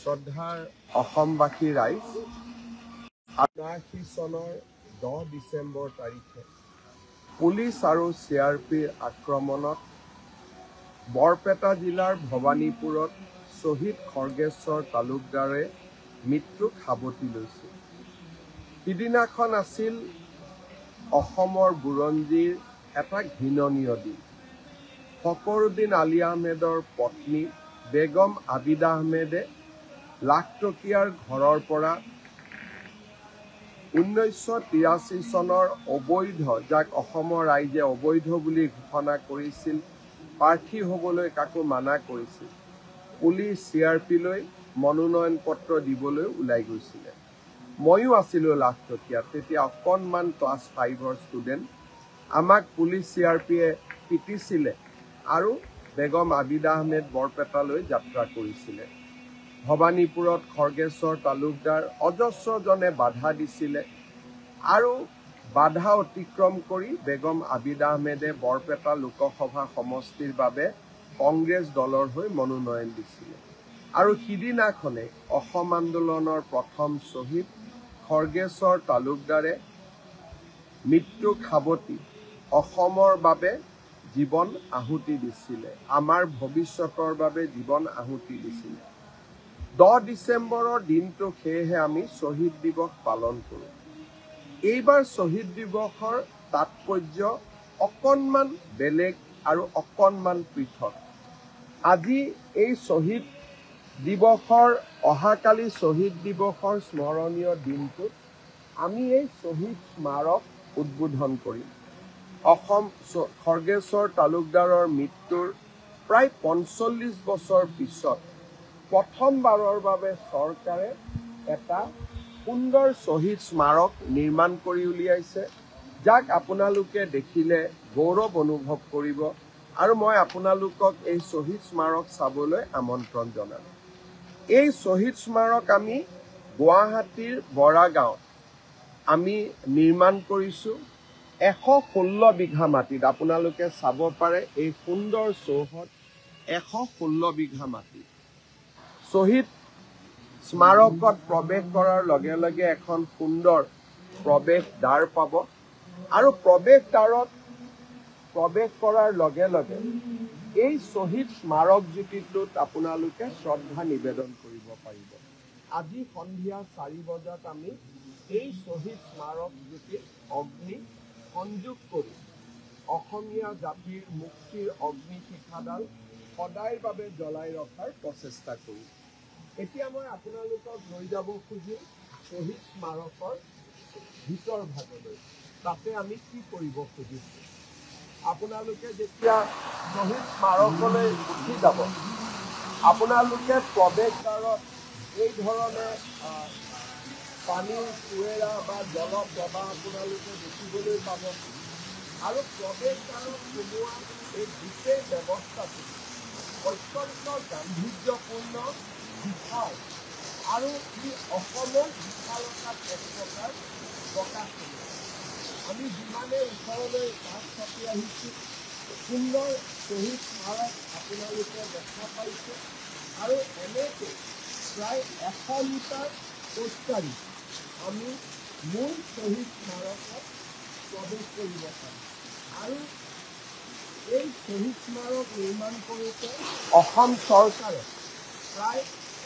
শ্ৰদ্ধাৰ অসমবাসী ৰাইজ ৭৯ চনৰ 10 ডিচেম্বৰ তাৰিখে পুলিচ আৰু CRPৰ আক্ৰমণত বৰপেটা জিলাৰ ভৱানীপুৰত শ্বহীদ খৰ্গেশ্বৰ তালুকদাৰে মৃত্যুক সাৱটি লৈছিল। সিদিনাখন আছিল অসমৰ বুৰঞ্জীৰ এটা ঘৃণনীয় দিন। ফখৰুদ্দিন আলী আহমেদৰ পত্নী বেগম আবিদা আহমেদে লাখটকীয়াৰ ঘৰৰ পৰা 1983 চনৰ অবৈধ, যাক অসমৰ ৰাইজে অবৈধ বুলি ঘোষণা কৰিছিল, প্ৰাৰ্থী হ'বলৈ কাকো মানা কৰিছিল, পুলিচ CRPলৈ মনোনয়ন পত্ৰ দিবলৈ ওলাই গৈছিলে। ময়ো আছিলোঁ লাখটকীয়াত, তেতিয়া অকণমান ক্লাছ 5ৰ ষ্টুডেণ্ট। আমাক পুলিচ CRPয়ে পিটিছিলে আৰু বেগম আবিদা আহমেদ বৰপেটালৈ যাত্ৰা কৰিছিলে। ভৱানীপুৰত খৰ্গেশ্বৰ তালুকদাৰ অজস্ৰজনে বাধা দিছিলে আৰু বাধা অতিক্ৰম কৰি বেগম আবিদা আহমেদে বৰপেটা লোকসভা সমষ্টিৰ বাবে কংগ্ৰেছ দলৰ হৈ মনোনয়ন দিছিলে। আৰু সিদিনাখনে অসম আন্দোলনৰ প্ৰথম শ্বহীদ খৰ্গেশ্বৰ তালুকদাৰে মৃত্যুক সাৱটি অসমৰ বাবে জীৱন আহুতি দিছিলে, আমাৰ ভৱিষ্যতৰ বাবে জীৱন আহুতি দিছিলে। 10 ডিচেম্বৰৰ দিনটো সেয়েহে আমি শ্বহীদ দিৱস পালন কৰোঁ। এইবাৰ শ্বহীদ দিৱসৰ তাৎপৰ্য অকণমান বেলেগ আৰু অকণমান পৃথক। আজি এই শ্বহীদ দিৱসৰ অহাকালি শ্বহীদ দিৱসৰ স্মৰণীয় দিনটোত আমি এই শ্বহীদ স্মাৰক উদ্বোধন কৰিম। অসম খৰ্গেশ্বৰ তালুকদাৰৰ মৃত্যুৰ প্ৰায় 45 বছৰ পিছত প্ৰথমবাৰৰ বাবে চৰকাৰে এটা সুন্দৰ শ্বহীদ স্মাৰক নিৰ্মাণ কৰি উলিয়াইছে, যাক আপোনালোকে দেখিলে গৌৰৱ অনুভৱ কৰিব। আৰু মই আপোনালোকক এই শ্বহীদ স্মাৰক চাবলৈ আমন্ত্ৰণ জনাম। এই শ্বহীদ স্মাৰক আমি গুৱাহাটীৰ বৰাগাঁৱত আমি নিৰ্মাণ কৰিছোঁ। 116 বিঘা মাটিত আপোনালোকে চাব পাৰে এই সুন্দৰ চৌহদ 116 বিঘা মাটি। শ্বহীদ স্মাৰকত প্ৰৱেশ কৰাৰ লগে লগে এখন সুন্দৰ প্ৰৱেশ দ্বাৰ পাব আৰু প্ৰৱেশ দ্বাৰত প্ৰৱেশ কৰাৰ লগে লগে এই শ্বহীদ স্মাৰক জ্যোতিটোত আপোনালোকে শ্ৰদ্ধা নিবেদন কৰিব পাৰিব। আজি সন্ধিয়া 4 বজাত আমি এই শ্বহীদ স্মাৰক জ্যোতিত অগ্নি সংযোগ কৰি অসমীয়া জাতিৰ মুক্তিৰ অগ্নিশিখাডাল সদায়ৰ বাবে জ্বলাই ৰখাৰ প্ৰচেষ্টা কৰিম। এতিয়া মই আপোনালোকক লৈ যাব খুজিম শ্বহীদ স্মাৰকৰ ভিতৰ ভাগলৈ। তাতে আমি কি কৰিব খুজিছোঁ, আপোনালোকে যেতিয়া শ্বহীদ স্মাৰকলৈ উঠি যাব, আপোনালোকে প্ৰৱেশদ্বাৰত এই ধৰণে পানীৰ কুঁৱেৰা বা জলপ্ৰবাহ আপোনালোকে দেখিবলৈ পাব। আৰু প্ৰৱেশদ্বাৰত সোমোৱা এই গোটেই ব্যৱস্থাটো অত্যন্ত গাম্ভীৰ্যপূৰ্ণ, বিশাল আৰু ই অসমৰ বিশালতাত এক প্ৰকাৰ প্ৰকাশ কৰিছে। আমি যিমানে ওচৰলৈ কাষ চাপি আহিছোঁ, সুন্দৰ শ্বহীদ স্মাৰক আপোনালোকে দেখা পাইছে। আৰু এনেকৈ প্ৰায় 100 মিটাৰ খোজকাঢ়ি আমি মূল শ্বহীদ স্মাৰকত প্ৰৱেশ কৰিব পাৰিম। আৰু এই শ্বহীদ স্মাৰক নিৰ্মাণ কৰোঁতে অসম চৰকাৰে প্ৰায়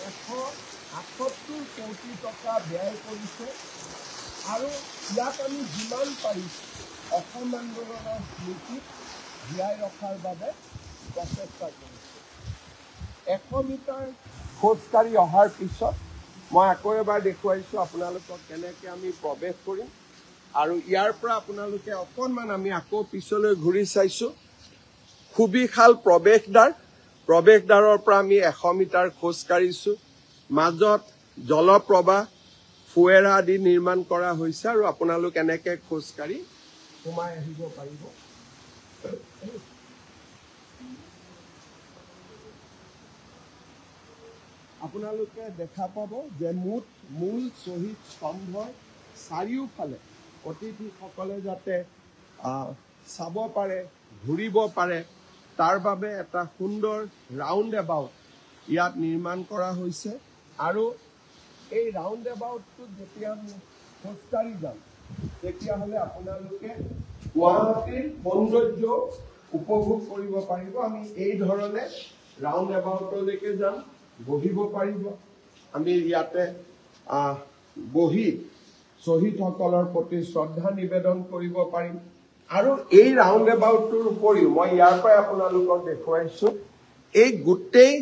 178 কোটি টকা ব্যয় কৰিছে। আৰু ইয়াত আমি যিমান পাৰিছোঁ অসম আন্দোলনৰ স্মৃতিত জীয়াই ৰখাৰ বাবে প্ৰচেষ্টা কৰিছোঁ। 100 মিটাৰ খোজকাঢ়ি অহাৰ পিছত মই আকৌ এবাৰ দেখুৱাইছোঁ আপোনালোকক কেনেকৈ আমি প্ৰৱেশ কৰিম। আৰু ইয়াৰ পৰা আপোনালোকে অকণমান আমি আকৌ পিছলৈ ঘূৰি চাইছোঁ। সুবিশাল প্ৰৱেশদ্বাৰ, প্ৰৱেশদ্বাৰৰ পৰা আমি 100 মিটাৰ খোজকাঢ়িছোঁ। মাজত জলপ্ৰবাহ, ফুৱেৰা আদি নিৰ্মাণ কৰা হৈছে আৰু আপোনালোক এনেকৈ খোজকাঢ়ি সোমাই আহিব পাৰিব। আপোনালোকে দেখা পাব যে মূল শ্বহীদ স্তম্ভৰ চাৰিওফালে অতিথিসকলে যাতে চাব পাৰে, ঘূৰিব পাৰে, তাৰ বাবে এটা সুন্দৰ ৰাউণ্ড এবাউট ইয়াত নিৰ্মাণ কৰা হৈছে। আৰু এই ৰাউণ্ড এবাউটটোত যেতিয়া আমি খোজকাঢ়ি যাম তেতিয়াহ'লে আপোনালোকে গুৱাহাটীৰ সৌন্দৰ্য উপভোগ কৰিব পাৰিব। আমি এই ধৰণে ৰাউণ্ড এবাউটলৈকে যাম, বহিব পাৰিব। আমি ইয়াতে বহি শ্বহীদসকলৰ প্ৰতি শ্ৰদ্ধা নিবেদন কৰিব পাৰিম। আৰু এই ৰাউণ্ড এবাউটটোৰ উপৰিও মই ইয়াৰ পৰাই আপোনালোকক দেখুৱাইছো, এই গোটেই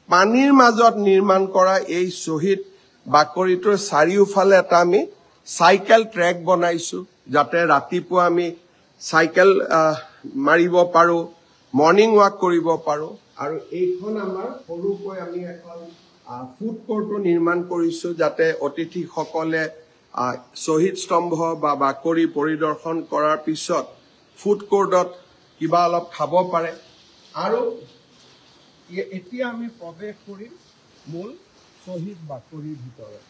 পানীৰ মাজত নিৰ্মাণ কৰা এই শ্বহীদ বাকৰিটোৰ চাৰিওফালে এটা আমি চাইকেল ট্ৰেক বনাইছো, যাতে ৰাতিপুৱা আমি চাইকেল মাৰিব পাৰো, মৰ্ণিং ৱাক কৰিব পাৰো। আৰু এইখন আমাৰ সৰুকৈ আমি এখন ফুড কোৰ্টো নিৰ্মাণ কৰিছো, যাতে অতিথিসকলে শ্বহীদ স্তম্ভ বা বাকৰি পৰিদৰ্শন কৰাৰ পিছত ফুড কোৰ্টত কিবা অলপ খাব পাৰে। আৰু এতিয়া আমি প্ৰৱেশ কৰিম মূল শ্বহীদ বাকৰিৰ ভিতৰত।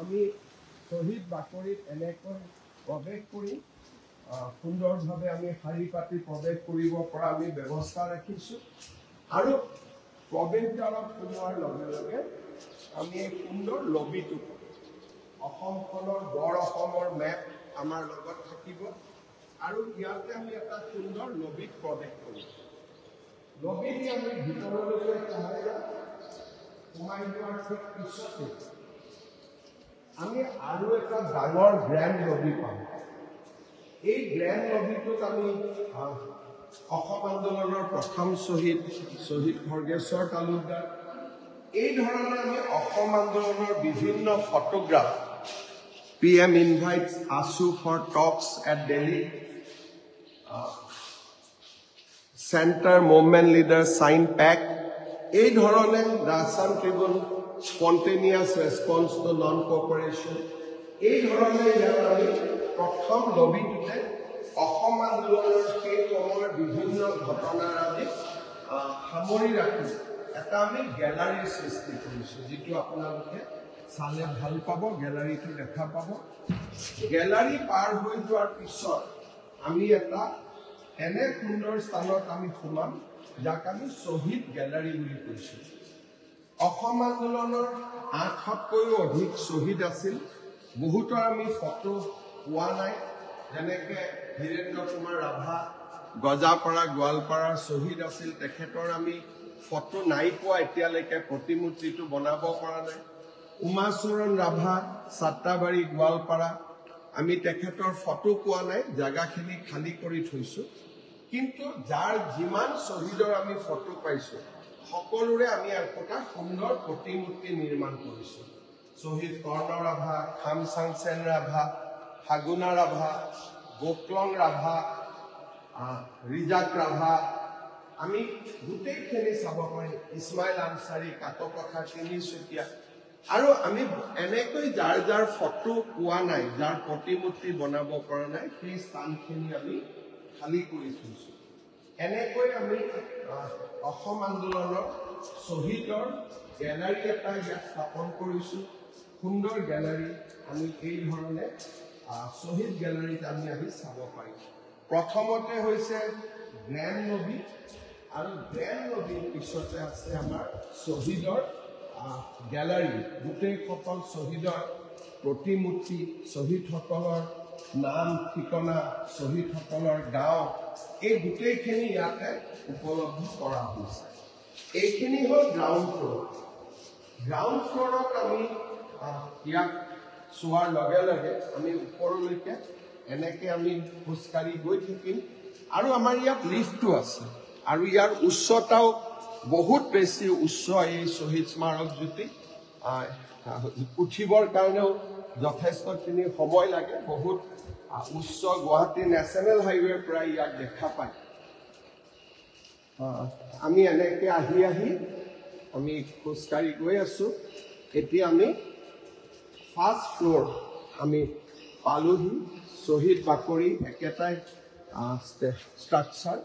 আমি শ্বহীদ বাকৰিত এনেকৈ প্ৰৱেশ কৰিম, সুন্দৰভাৱে আমি শাৰী পাতি প্ৰৱেশ কৰিব পৰা আমি ব্যৱস্থা ৰাখিছো। আৰু প্ৰৱেশ দ্বাৰত সোমোৱাৰ লগে লগে আমি এই সুন্দৰ লবিটো, অসমখনৰ গড় অসমৰ মেপ আমাৰ লগত থাকিব। আৰু ইয়াতে আমি এটা সুন্দৰ লবিত প্ৰৱেশ কৰিম। লবিত আমি ভিতৰলৈকে সোমাই যোৱাৰ ঠিক পিছতে আমি আৰু এটা ডাঙৰ গ্ৰেণ্ড লবি পাম। এই গ্ৰেণ্ড লবিটোত আমি অসম আন্দোলনৰ প্ৰথম শ্বহীদ খৰ্গেশ্বৰ তালুকদাৰ, এই ধৰণে আমি অসম আন্দোলনৰ বিভিন্ন photograph, PM invites ASU for talks at Delhi, Center Movement Leader sign pack, এই ধৰণে the Assam Tribune spontaneous response to non-cooperation, এই ধৰণে ইয়াত আমি প্ৰথম লবিটোতে অসম আন্দোলনৰ সেই সময়ৰ বিভিন্ন ঘটনাৰাজি সামৰি ৰাখি এটা আমি গেলাৰীৰ সৃষ্টি কৰিছো, যিটো আপোনালোকে চালে ভাল পাব, গেলাৰীটো দেখা পাব। গেলাৰী পাৰ হৈ যোৱাৰ পিছত আমি এটা এনে সুন্দৰ স্থানত আমি সোমাম, যাক আমি শ্বহীদ গেলাৰী বুলি কৈছো। অসম আন্দোলনৰ 800তকৈও অধিক শ্বহীদ আছিল। বহুতৰ আমি ফটো পোৱা নাই, যেনেকে ধীৰেন্দ্ৰ কুমাৰ ৰাভা গজাপাৰা গোৱালপাৰাৰ শ্বহীদ আছিল, তেখেতৰ আমি ফটো নাই পোৱা এতিয়ালৈকে, প্ৰতিমূৰ্তিটো বনাব পৰা নাই। উমাচৰণ ৰাভা চাত্তাবাৰী গোৱালপাৰা, আমি তেখেতৰ ফটো পোৱা নাই, জাগাখিনি খালী কৰি থৈছো। কিন্তু যাৰ যিমান শ্বহীদৰ আমি ফটো পাইছো, সকলোৰে আমি এটা সুন্দৰ প্ৰতিমূৰ্তি নিৰ্মাণ কৰিছো। শ্বহীদ কৰ্ণ ৰাভা, খামচাংচেন ৰাভা, ফাগুনা ৰাভা, গোকলং ৰাভা, ৰিজাক ৰাভা, আমি গোটেইখিনি চাব পাৰিম। ইছমাইল আনচাৰী, কাকপথাৰ, তিনিচুকীয়া। আৰু আমি এনেকৈ যাৰ যাৰ ফটো পোৱা নাই, যাৰ প্ৰতিমূৰ্তি বনাব পৰা নাই, সেই স্থানখিনি আমি খালী কৰি থৈছো। এনেকৈ আমি অসম আন্দোলনৰ শ্বহীদৰ গেলাৰী এটা ইয়াত স্থাপন কৰিছো, সুন্দৰ গেলাৰী। আমি এই ধৰণে শ্বহীদ গেলাৰীত আমি আহি চাব পাৰিম। প্ৰথমতে হৈছে গ্ৰেণ্ড লবি, আৰু গ্ৰেণ্ড লবিৰ পিছতে আছে আমাৰ শ্বহীদৰ গেলাৰী। গোটেইসকল শ্বহীদৰ প্ৰতিমূৰ্তি, শ্বহীদসকলৰ নাম ঠিকনা, শ্বহীদসকলৰ গাঁও, এই গোটেইখিনি ইয়াতে উপলব্ধ কৰা হৈছে। এইখিনি হ'ল গ্ৰাউণ্ড ফ্ল'ৰ। গ্ৰাউণ্ড ফ্ল'ৰত আমি ইয়াক চোৱাৰ লগে লগে আমি ওপৰলৈকে এনেকৈ আমি খোজকাঢ়ি গৈ থাকিম। আৰু আমাৰ ইয়াত লিফ্টটো আছে, আৰু ইয়াৰ উচ্চতাও বহুত বেছি উচ্চ। এই শ্বহীদ স্মাৰক জ্যোতি উঠিবৰ কাৰণেও যথেষ্টখিনি সময় লাগে, বহুত উচ্চ। গুৱাহাটী নেশ্যনেল হাইৱেৰ পৰা ইয়াক দেখা পায়। আমি এনেকৈ আহি আহি আমি খোজকাঢ়ি গৈ আছো। এতিয়া আমি ফাৰ্ষ্ট ফ্ল'ৰ আমি পালোহি। শ্বহীদ বাকৰি একেটাই ষ্ট্ৰাকচাৰ।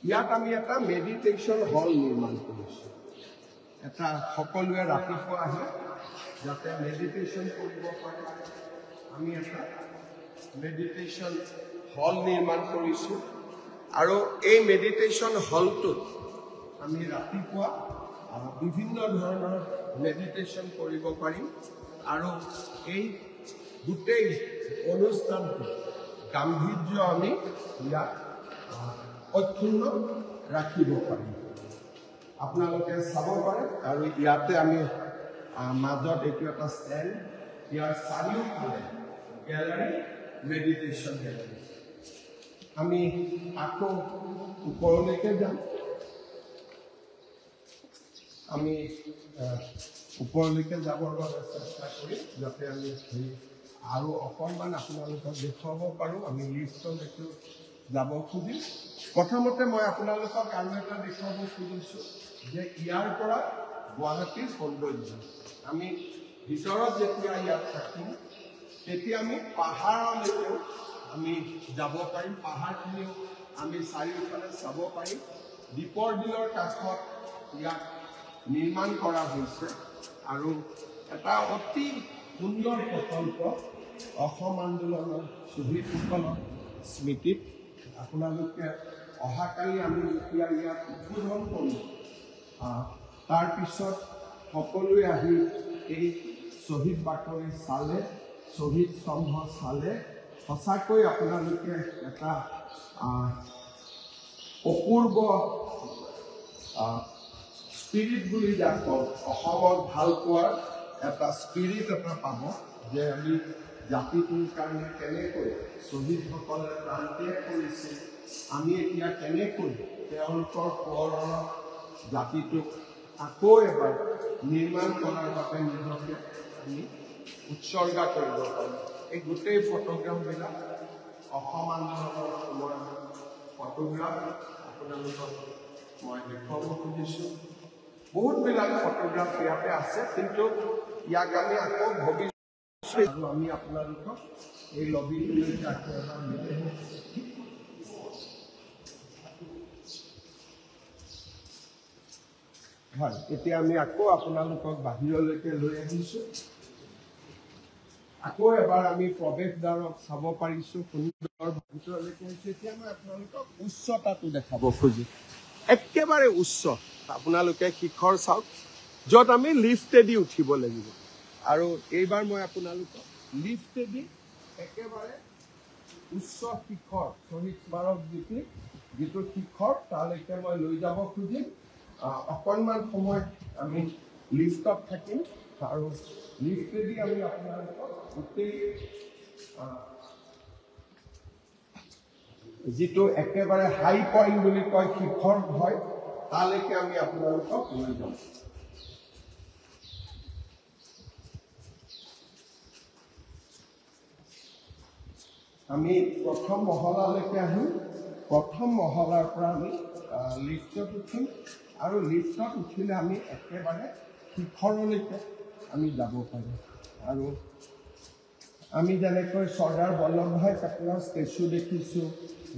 ইয়াত আমি এটা মেডিটেশ্যন হল নিৰ্মাণ কৰিছো। এটা সকলোৱে ৰাতিপুৱা আহি যাতে মেডিটেশ্যন কৰিব পাৰে, আমি এটা মেডিটেশ্যন হল নিৰ্মাণ কৰিছো। আৰু এই মেডিটেশ্যন হলটোত আমি ৰাতিপুৱা বিভিন্ন ধৰণৰ মেডিটেশ্যন কৰিব পাৰিম আৰু এই গোটেই অনুষ্ঠানটো গাম্ভীৰ্য আমি ইয়াত অক্ষুণ্ণ ৰাখিব পাৰিম। আপোনালোকে চাব পাৰে আৰু ইয়াতে আমি মাজত এইটো এটা ষ্টেণ্ড, ইয়াৰ চাৰিওফালে গেলাৰী, মেডিটেশ্যন গেলাৰী। আমি আকৌ ওপৰলৈকে যাম। আমি ওপৰলৈকে যাবৰ বাবে চেষ্টা কৰিম যাতে আমি আৰু অকণমান আপোনালোকক দেখুৱাব পাৰোঁ। আমি লিফ্টলৈকে যাব খুজিম। প্ৰথমতে মই আপোনালোকক আৰু এটা দেখুৱাব খুজিছোঁ যে ইয়াৰ পৰা গুৱাহাটীৰ সৌন্দৰ্য। আমি ভিতৰত যেতিয়া ইয়াত থাকিম তেতিয়া আমি পাহাৰলৈকেও আমি যাব পাৰিম। পাহাৰখিনিও আমি চাৰিওফালে চাব পাৰিম। দীপৰ বিলৰ কাষত ইয়াত নিৰ্মাণ কৰা হৈছে আৰু এটা অতি সুন্দৰ প্ৰকল্প অসম আন্দোলনৰ শ্বহীদসকলৰ স্মৃতিত। আপোনালোকে অহাকালি আমি এতিয়া ইয়াত উদ্বোধন কৰিম। তাৰপিছত সকলোৱে আহি এই শ্বহীদ বাকৰি চালে, শ্বহীদ স্তম্ভ চালে সঁচাকৈ আপোনালোকে এটা অপূৰ্ব স্পিৰিট বুলি যাক কওঁ, অসমক ভাল পোৱাৰ এটা স্পিৰিট এটা পাব যে আমি জাতিটোৰ কাৰণে কেনেকৈ শ্বহীদসকলে প্ৰাণ ত্যাগ কৰিছিল, আমি এতিয়া কেনেকৈ তেওঁলোকৰ সোঁৱৰণত জাতিটোক আকৌ এবাৰ নিৰ্মাণ কৰাৰ বাবে নিজকে আমি উৎসৰ্গা কৰিব পাৰোঁ। এই গোটেই ফটোগ্ৰাফবিলাক অসম আন্দোলনৰ সময়ৰ ফটোগ্ৰাফ আপোনালোকক মই দেখুৱাব খুজিছোঁ। বহুতবিলাক ফটোগ্ৰাফ ইয়াতে আছে, কিন্তু ইয়াক আমি আকৌ ভৱিষ্যত আৰু আমি আপোনালোকক এই লবিটোলৈ আকৌ এবাৰ মিলি হয়। এতিয়া আমি আকৌ আপোনালোকক বাহিৰলৈকে লৈ আহিছোঁ। আকৌ এবাৰ আমি প্ৰৱেশদ্বাৰক চাব পাৰিছোঁ সুন্দৰ ভিতৰলৈকে আহিছোঁ। এতিয়া মই আপোনালোকক উচ্চতাটো দেখাব খুজিম। একেবাৰে উচ্চ আপোনালোকে শিখৰ চাওক, য'ত আমি লিফ্টেদি উঠিব লাগিব। আৰু এইবাৰ মই আপোনালোকক লিফ্টেদি একেবাৰে উচ্চ শিখৰ শ্বহীদ স্মাৰক যিটো শিখৰ তালৈকে মই লৈ যাব খুজিম। অকণমান সময় আমি লিফ্টত থাকিম আৰু লিফ্টেদি আমি আপোনালোকক গোটেই যিটো একেবাৰে হাই পইণ্ট বুলি কয় শিখৰ হয় তালৈকে আমি আপোনালোকক লৈ যাম। আমি প্ৰথম মহলালৈকে আহিম। প্ৰথম মহলাৰ পৰা আমি লিফ্টত উঠিম আৰু লিফ্টত উঠিলে আমি একেবাৰে শিখৰলৈকে আমি যাব পাৰিম। আৰু আমি যেনেকৈ চৰ্দাৰ বল্লভভাই পেটেলৰ ষ্টেচু দেখিছোঁ,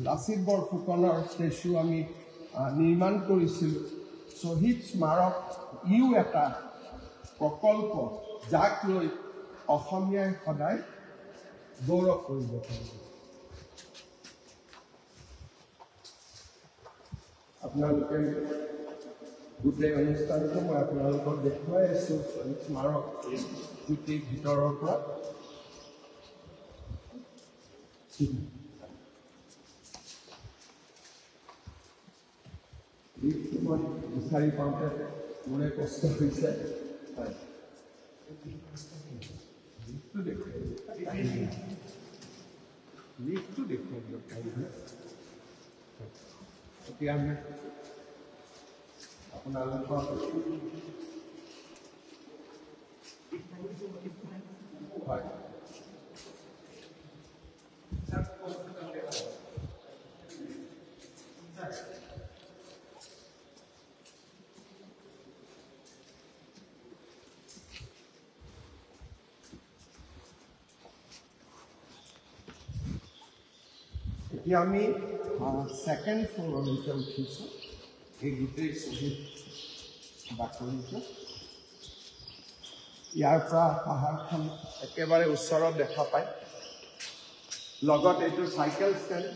লাচিত বৰফুকনৰ ষ্টেচু আমি নিৰ্মাণ কৰিছিলোঁ। শ্বহীদ স্মাৰক ইও এটা প্ৰকল্প যাক লৈ অসমীয়াই সদায় গৌৰৱ কৰিব পাৰিব। আপোনালোকে গোটেই অনুষ্ঠানটো মই আপোনালোকক দেখুৱাই আছোঁ শ্বহীদ স্মাৰক গোটেই ভিতৰৰ পৰা। মই বিচাৰি পাওঁতে মোৰে কষ্ট হৈছে। লিফ্টটো দেখুৱাই দিয়ক। এতিয়া আমি আপোনালোকৰ হয় এতিয়া আমি ছেকেণ্ড ফ্ল'ৰলৈকে উঠিছোঁ। এই গোটেই শ্বহীদ বাকৰিটো ইয়াৰ পৰা পাহাৰখন একেবাৰে ওচৰত দেখা পায়। লগত এইটো চাইকেল ষ্টেণ্ড।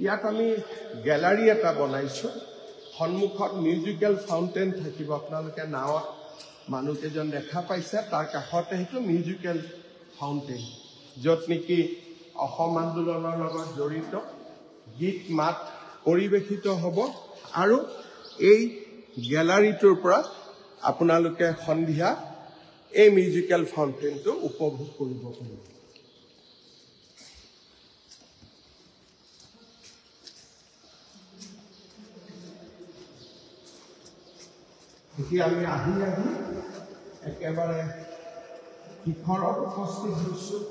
ইয়াত আমি গেলাৰী এটা বনাইছোঁ সন্মুখত মিউজিকেল ফাউণ্টেন থাকিব আপোনালোকে নাৱত মানুহকেইজন দেখা পাইছে তাৰ কাষতে সেইটো মিউজিকেল ফাউণ্টেন য'ত নেকি অসম আন্দোলনৰ লগত জড়িত গীত মাত পৰিৱেশিত হ'ব আৰু এই গেলাৰীটোৰ পৰা আপোনালোকে সন্ধিয়া এই মিউজিকেল ফাউণ্টেনটো উপভোগ কৰিব পাৰিব এতিয়া আমি আহি একেবাৰে শিখৰত উপস্থিত হৈছোঁ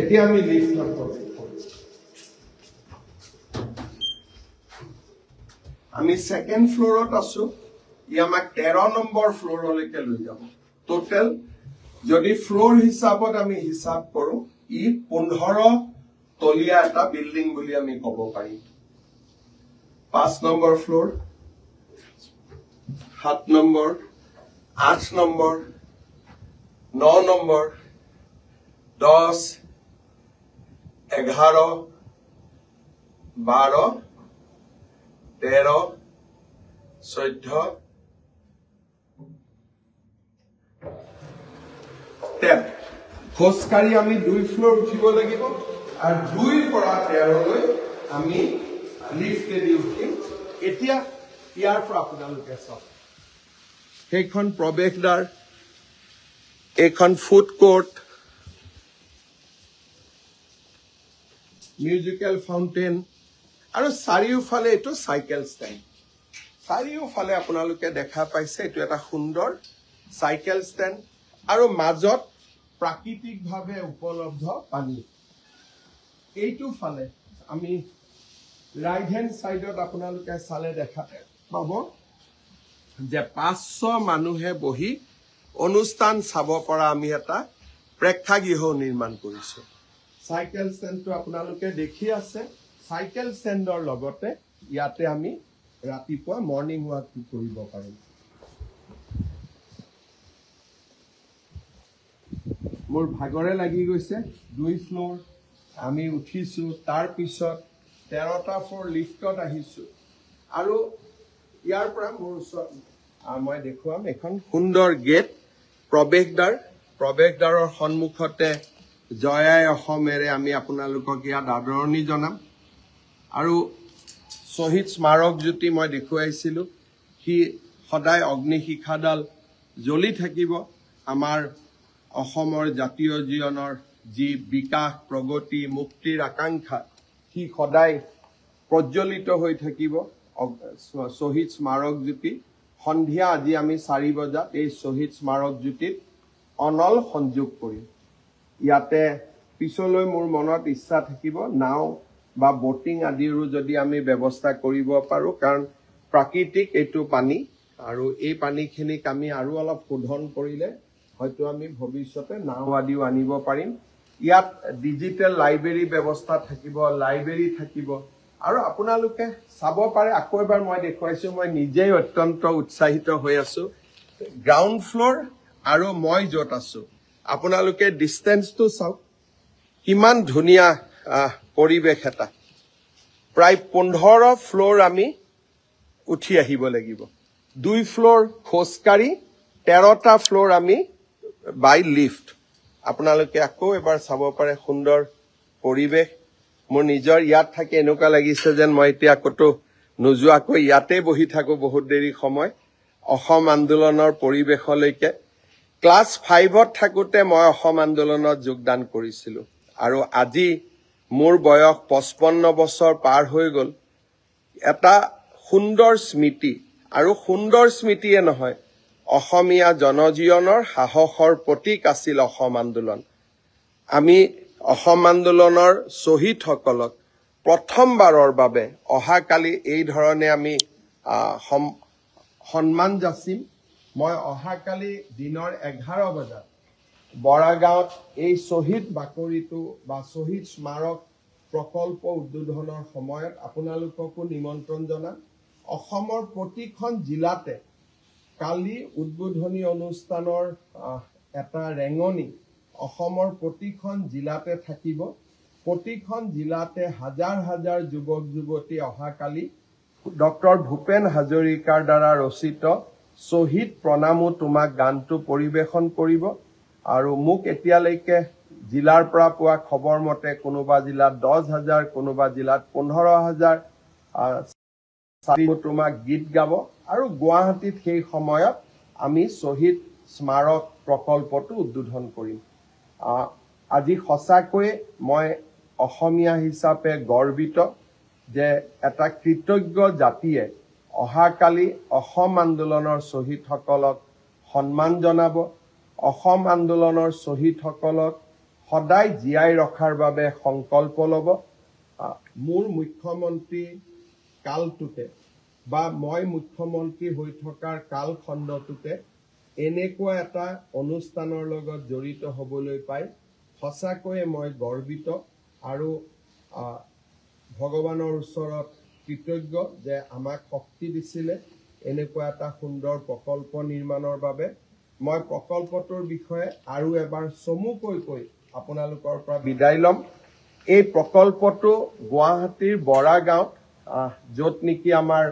এতিয়া আমি লিফ্টত প্ৰৱেশ কৰিম আমি সেকেন্ড ফ্লোৰত আছো ই আমাক 13 নম্বৰ ফ্লোৰলৈকে লৈ যাব টোটেল যদি ফ্লোৰ হিচাপত আমি হিসাব কৰো ই 15 তলিয়া এটা বিল্ডিং বুলি আমি ক'ব পাৰিম 5 number floor 7 number 8 number 9 number 10 11 12 13 14 খোজকাঢ়ি আমি 2 ফ্লোৰ উঠিব লাগিব আৰু 2 পৰা 13 লৈ আমি লিফ্টেদি উঠিম এতিয়া ইয়াৰ পৰা আপোনালোকে চাওক সেইখন প্ৰৱেশদ্বাৰ এইখন ফুড কোৰ্ট মিউজিকেল ফাউণ্টেন আৰু চাৰিওফালে এইটো সাইকেল ষ্টেণ্ড চাৰিওফালে আপোনালোকে দেখা পাইছে এইটো এটা সুন্দৰ সাইকেল ষ্টেণ্ড আৰু মাজত প্ৰাকৃতিকভাৱে উপলব্ধ পানী এইটো ফালে আমি ৰাইট হেণ্ড সাইডত আপোনালোকে চালে দেখা পাব যে 500 মানুহে বহি অনুষ্ঠান চাব পৰা আমি এটা প্ৰেক্ষাগৃহ নিৰ্মাণ কৰিছো সাইকেল ষ্টেণ্ডটো আপোনালোকে দেখি আছে সাইকেল ষ্টেণ্ডৰ লগতে ইয়াতে আমি ৰাতিপুৱা মৰ্নিং ৱাক কৰিব পাৰিম মোৰ ভাগৰে লাগি গৈছে 2 ফ্লোৰ আমি উঠিছো তাৰ পিছত 13টা ফ্লোৰ লিফ্টত আহিছো আৰু ইয়াৰ পৰা মোৰ ওচৰত মই দেখুৱাম এখন সুন্দৰ গেট প্ৰৱেশদ্বাৰৰ সন্মুখতে জয়াই অসমেৰে আমি আপোনালোকক ইয়াত আদৰণি জনাম আৰু শহীদ স্মাৰক জ্যোতি মই দেখুৱাইছিলো কি সদায় অগ্নিশিখাডাল জ্বলি থাকিব আমাৰ অসমৰ জাতীয় জীৱনৰ যি বিকাশ প্ৰগতি মুক্তিৰ আকাংক্ষা কি সদায় প্ৰজ্বলিত হৈ থাকিব শহীদ স্মাৰক জ্যোতি সন্ধিয়া আজি আমি 4 বজাত এই শহীদ স্মাৰক জ্যোতিত অনল সংযোগ কৰিম ইয়াতে পিছলৈ মোৰ মনত ইচ্ছা থাকিব নাও বা বোটিং আদিৰো যদি আমি ব্যৱস্থা কৰিব পাৰো কাৰণ প্ৰাকৃতিক এইটো পানী আৰু এই পানীখিনিক আমি আৰু অলপ শোধন কৰিলে হয়তো আমি ভৱিষ্যতে নাও আদিও আনিব পাৰিম ইয়াত ডিজিটেল লাইব্ৰেৰী ব্যৱস্থা থাকিব লাইব্ৰেৰী থাকিব আৰু আপোনালোকে চাব পাৰে আকৌ এবাৰ মই দেখুৱাইছো মই নিজেই অত্যন্ত উৎসাহিত হৈ আছো গ্ৰাউণ্ড ফ্লোৰ আৰু মই য'ত আছো আপোনালোকে ডিষ্টেন্সটো চাওক কিমান ধুনীয়া পৰিৱেশ এটা প্ৰায় 15 ফ্লোৰ আমি উঠি আহিব লাগিব 2 ফ্লোৰ খোজকাঢ়ি 13টা ফ্লোৰ আমি বাই লিফ্ট আপোনালোকে আকৌ এবাৰ চাব পাৰে সুন্দৰ পৰিৱেশ মোৰ নিজৰ ইয়াত থাকি এনেকুৱা লাগিছে যেন মই এতিয়া কতো নোযোৱাকৈ ইয়াতে বহি থাকো বহুত দেৰি সময় অসম আন্দোলনৰ পৰিৱেশলৈকে ক্লাছ 5ত থাকোতে মই অসম আন্দোলনত যোগদান কৰিছিলো আৰু আজি মোৰ বয়স 55 বছৰ পাৰ হৈ গল এটা সুন্দৰ স্মৃতি আৰু সুন্দৰ স্মৃতিয়ে নহয় অসমীয়া জনজীৱনৰ সাহসৰ প্ৰতীক আছিল অসম আন্দোলন আমি অসম আন্দোলনৰ শহীদসকলক প্ৰথমবাৰৰ বাবে অহাকালি এই ধৰণে আমি সন্মান যাচিম মই অহাকালি দিনৰ 11 বজাত বৰাগাঁৱত এই শহীদ বাকৰিটো বা শহীদ স্মাৰক প্ৰকল্প উদ্বোধনৰ সময়ত আপোনালোককো নিমন্ত্ৰণ জনাম অসমৰ প্ৰতিখন জিলাতে কালি উদ্বোধনী অনুষ্ঠানৰ এটা ৰেঙনি অসমৰ প্ৰতিখন জিলাতে থাকিব প্ৰতিখন জিলাতে হাজাৰ হাজাৰ যুৱক যুৱতী অহাকালি ডক্টৰ ভূপেন হাজৰিকাৰ দ্বাৰা ৰচিত শ্বহীদ প্ৰণামো তোমাক গানটো পৰিৱেশন কৰিব। আৰু মোক এতিয়ালৈকে জিলাৰ পৰা পোৱা খবৰ মতে কোনোবা জিলাত 10,000, কোনোবা জিলাত 15,000 তোমাক গীত গাব। আৰু গুৱাহাটীত সেই সময়ত আমি শ্বহীদ স্মাৰক প্ৰকল্পটো উদ্বোধন কৰিম। আজি সঁচাকৈয়ে মই অসমীয়া হিচাপে গৰ্বিত যে এটা কৃতজ্ঞ জাতিয়ে অহাকালি অসম আন্দোলনৰ শ্বহীদসকলক সন্মান জনাব, অসম আন্দোলনৰ শ্বহীদসকলক সদায় জীয়াই ৰখাৰ বাবে সংকল্প ল'ব। মোৰ মুখ্যমন্ত্ৰী কালটোতে বা মই মুখ্যমন্ত্ৰী হৈ থকাৰ কালখণ্ডটোতে এনেকুৱা এটা অনুষ্ঠানৰ লগত জড়িত হ'বলৈ পাই সঁচাকৈয়ে মই গৰ্বিত আৰু ভগৱানৰ ওচৰত কৃতজ্ঞ যে আমাক শক্তি দিছিলে এনেকুৱা এটা সুন্দৰ প্ৰকল্প নিৰ্মাণৰ বাবে। মই প্ৰকল্পটোৰ বিষয়ে আৰু এবাৰ চমুকৈ কৈ আপোনালোকৰ পৰা বিদায় ল'ম। এই প্ৰকল্পটো গুৱাহাটীৰ বৰাগাঁৱত, য'ত নেকি আমাৰ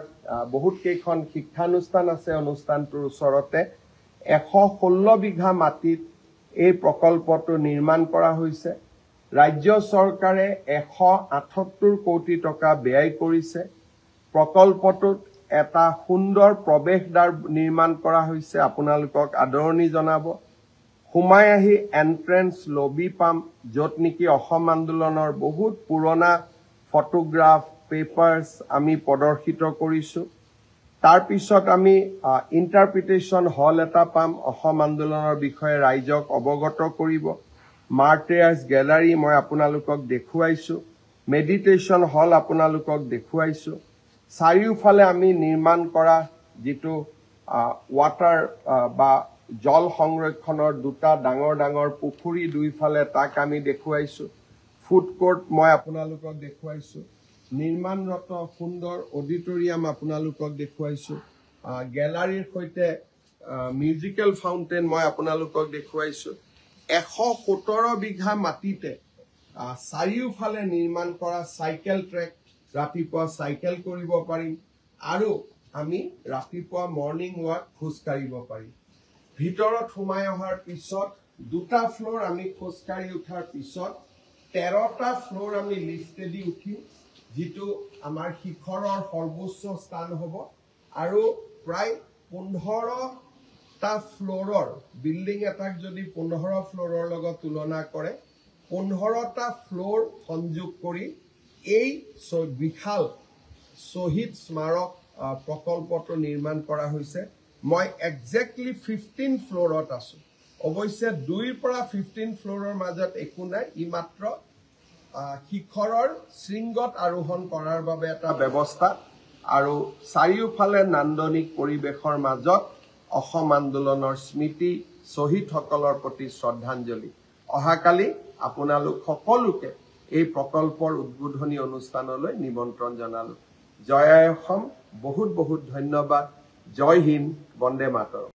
বহুত কেইখন শিক্ষানুষ্ঠান আছে, অনুষ্ঠানটোৰ ওচৰতে 116 বিঘা মাটিত এই প্ৰকল্পটো নিৰ্মাণ কৰা হৈছে। ৰাজ্য চৰকাৰে 178 কোটি টকা ব্যয় কৰিছে। প্ৰকল্পটোত এটা সুন্দৰ প্ৰৱেশদ্বাৰ নিৰ্মাণ কৰা হৈছে, আপোনালোকক আদৰণি জনাব। সোমাই আহি এন্ট্ৰেন্স লবি পাম, য'ত নেকি অসম আন্দোলনৰ বহুত পুৰণা ফটোগ্ৰাফ পেপাৰ্ছ আমি প্ৰদৰ্শিত কৰিছোঁ। তাৰপিছত আমি ইণ্টাৰপ্ৰিটেশ্যন হল এটা পাম, অসম আন্দোলনৰ বিষয়ে ৰাইজক অৱগত কৰিব। মাৰ্টায়াৰ্ছ গেলাৰী মই আপোনালোকক দেখুৱাইছোঁ, মেডিটেশ্যন হল আপোনালোকক দেখুৱাইছোঁ। চাৰিওফালে আমি নিৰ্মাণ কৰা যিটো ৱাটাৰ বা জল সংৰক্ষণৰ দুটা ডাঙৰ ডাঙৰ পুখুৰী দুইফালে, তাক আমি দেখুৱাইছোঁ। ফুড কোৰ্ট মই আপোনালোকক দেখুৱাইছোঁ। নিৰ্মাণৰত সুন্দৰ অডিটৰিয়াম আপোনালোকক দেখুৱাইছোঁ। গেলাৰীৰ সৈতে মিউজিকেল ফাউণ্টেইন মই আপোনালোকক দেখুৱাইছোঁ। 117 বিঘা মাটিতে চাৰিওফালে নিৰ্মাণ কৰা চাইকেল ট্ৰেক, ৰাতিপুৱা চাইকেল কৰিব পাৰিম আৰু আমি ৰাতিপুৱা মৰ্ণিং ৱাক খোজকাঢ়িব পাৰিম। ভিতৰত সোমাই অহাৰ পিছত দুটা ফ্ল'ৰ আমি খোজকাঢ়ি উঠাৰ পিছত 13টা ফ্ল'ৰ আমি লিফ্টেদি উঠিম, যিটো আমাৰ শিখৰৰ সৰ্বোচ্চ স্থান হ'ব। আৰু প্ৰায় 15টা ফ্ল'ৰৰ বিল্ডিং এটাক যদি 15 ফ্ল'ৰৰ লগত তুলনা কৰে, 15টা ফ্ল'ৰ সংযোগ কৰি এই বিশাল শ্বহীদ স্মাৰক প্ৰকল্পটো নিৰ্মাণ কৰা হৈছে। মই একজেক্টলি 15 ফ্ল'ৰত আছোঁ। অৱশ্যে 2ৰ পৰা 15 ফ্ল'ৰৰ মাজত একো নাই, ই মাত্ৰ শিখৰৰ শৃংগত আৰোহণ কৰাৰ বাবে এটা ব্যৱস্থা। আৰু চাৰিওফালে নান্দনিক পৰিৱেশৰ মাজত অসম আন্দোলনৰ স্মৃতি, শ্বহীদসকলৰ প্ৰতি শ্ৰদ্ধাঞ্জলি। অহাকালি আপোনালোক সকলোকে এই প্ৰকল্পৰ উদ্বোধনী অনুষ্ঠানলৈ নিমন্ত্ৰণ জনালোঁ। জয় আই অসম, বহুত বহুত ধন্যবাদ। জয় হিন্দ, বন্দে মাতৰম।